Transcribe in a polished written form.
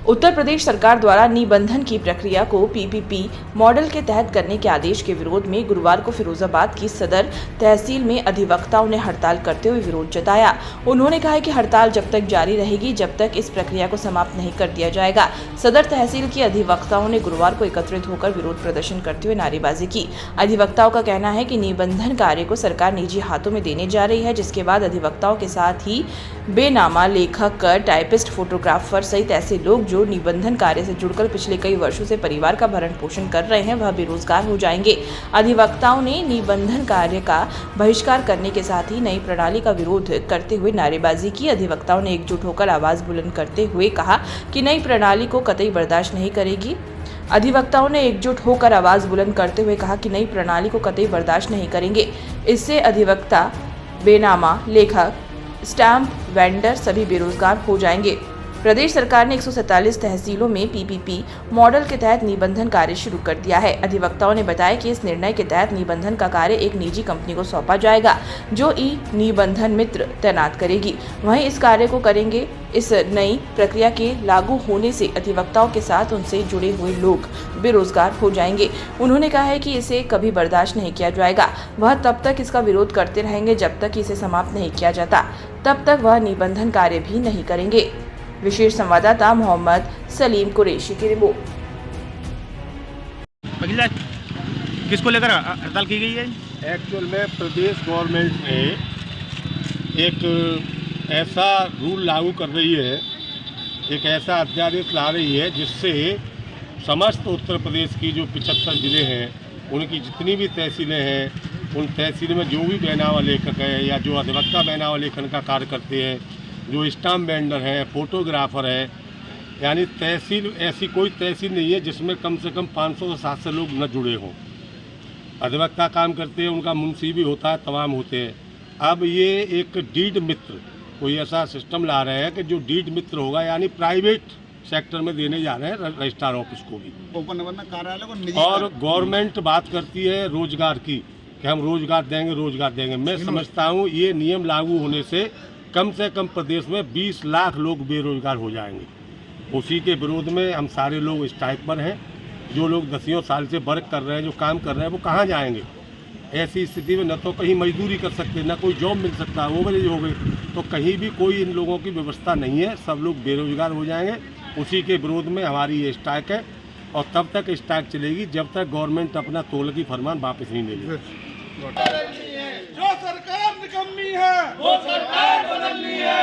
उत्तर प्रदेश सरकार द्वारा निबंधन की प्रक्रिया को पीपीपी मॉडल के तहत करने के आदेश के विरोध में गुरुवार को फिरोजाबाद की सदर तहसील में अधिवक्ताओं ने हड़ताल करते हुए विरोध जताया। उन्होंने कहा कि हड़ताल जब तक जारी रहेगी जब तक इस प्रक्रिया को समाप्त नहीं कर दिया जाएगा। सदर तहसील के अधिवक्ताओं ने गुरुवार को एकत्रित होकर विरोध प्रदर्शन करते हुए नारेबाजी की। अधिवक्ताओं का कहना है कि निबंधन कार्य को सरकार निजी हाथों में देने जा रही है, जिसके बाद अधिवक्ताओं के साथ ही बेनामा लेखक, टाइपिस्ट, फोटोग्राफर सहित ऐसे लोग जो निबंधन कार्य से जुड़कर पिछले कई वर्षों से परिवार का भरण पोषण कर रहे हैं, वह बेरोजगार हो जाएंगे। अधिवक्ताओं ने निबंधन कार्य का बहिष्कार करने के साथ ही नई प्रणाली का विरोध करते हुए नारेबाजी की। अधिवक्ताओं ने एकजुट होकर आवाज बुलंद करते हुए कहा कि नई प्रणाली को कतई बर्दाश्त नहीं करेगी। अधिवक्ताओं ने एकजुट होकर आवाज बुलंद करते हुए कहा कि नई प्रणाली को कतई बर्दाश्त नहीं करेंगे। इससे अधिवक्ता, बेनामा लेखक, स्टैम्प वेंडर सभी बेरोजगार हो जाएंगे। प्रदेश सरकार ने 147 तहसीलों में पीपीपी मॉडल के तहत निबंधन कार्य शुरू कर दिया है। अधिवक्ताओं ने बताया कि इस निर्णय के तहत निबंधन का कार्य एक निजी कंपनी को सौंपा जाएगा, जो ई निबंधन मित्र तैनात करेगी, वहीं इस कार्य को करेंगे। इस नई प्रक्रिया के लागू होने से अधिवक्ताओं के साथ उनसे जुड़े हुए लोग बेरोजगार हो जाएंगे। उन्होंने कहा है कि इसे कभी बर्दाश्त नहीं किया जाएगा। वह तब तक इसका विरोध करते रहेंगे जब तक इसे समाप्त नहीं किया जाता, तब तक वह निबंधन कार्य भी नहीं करेंगे। विशेष संवाददाता मोहम्मद सलीम कुरैशी की रिपोर्ट। किसको लेकर हड़ताल की गई है? एक्चुअल में प्रदेश गवर्नमेंट ने एक ऐसा रूल लागू कर रही है, एक ऐसा अध्यादेश ला रही है जिससे समस्त उत्तर प्रदेश की जो 75 ज़िले हैं, उनकी जितनी भी तहसीलें हैं, उन तहसील में जो भी बैनामा लेखक है या जो अधिवक्ता बैनामा लेखन का कार्य करते हैं, जो स्टाम्प वेंडर है, फोटोग्राफर है, यानी तहसील ऐसी कोई तहसील नहीं है जिसमें कम से कम 500 से 700 लोग न जुड़े हों। अधिवक्ता काम करते हैं, उनका मुंशी भी होता है, तमाम होते हैं। अब ये एक डीड मित्र कोई ऐसा सिस्टम ला रहे हैं कि जो डीड मित्र होगा, यानी प्राइवेट सेक्टर में देने जा रहे हैं रजिस्ट्रार ऑफिस को भी। कार्यालय को निजी और गवर्नमेंट बात करती है रोजगार की कि हम रोजगार देंगे। मैं समझता हूँ ये नियम लागू होने से कम प्रदेश में 20 लाख लोग बेरोजगार हो जाएंगे। उसी के विरोध में हम सारे लोग स्ट्राइक पर हैं। जो लोग 10 साल से वर्क कर रहे हैं, जो काम कर रहे हैं, वो कहाँ जाएंगे? ऐसी स्थिति में न तो कहीं मजदूरी कर सकते, न कोई जॉब मिल सकता, ओवरेज हो गई, तो कहीं भी कोई इन लोगों की व्यवस्था नहीं है। सब लोग बेरोजगार हो जाएंगे। उसी के विरोध में हमारी ये स्ट्राइक है और तब तक स्ट्राइक चलेगी जब तक गवर्नमेंट अपना तोलकी फरमान वापस नहीं ले लेगी। जो सरकार निकम्मी है, वो सरकार बदलनी है।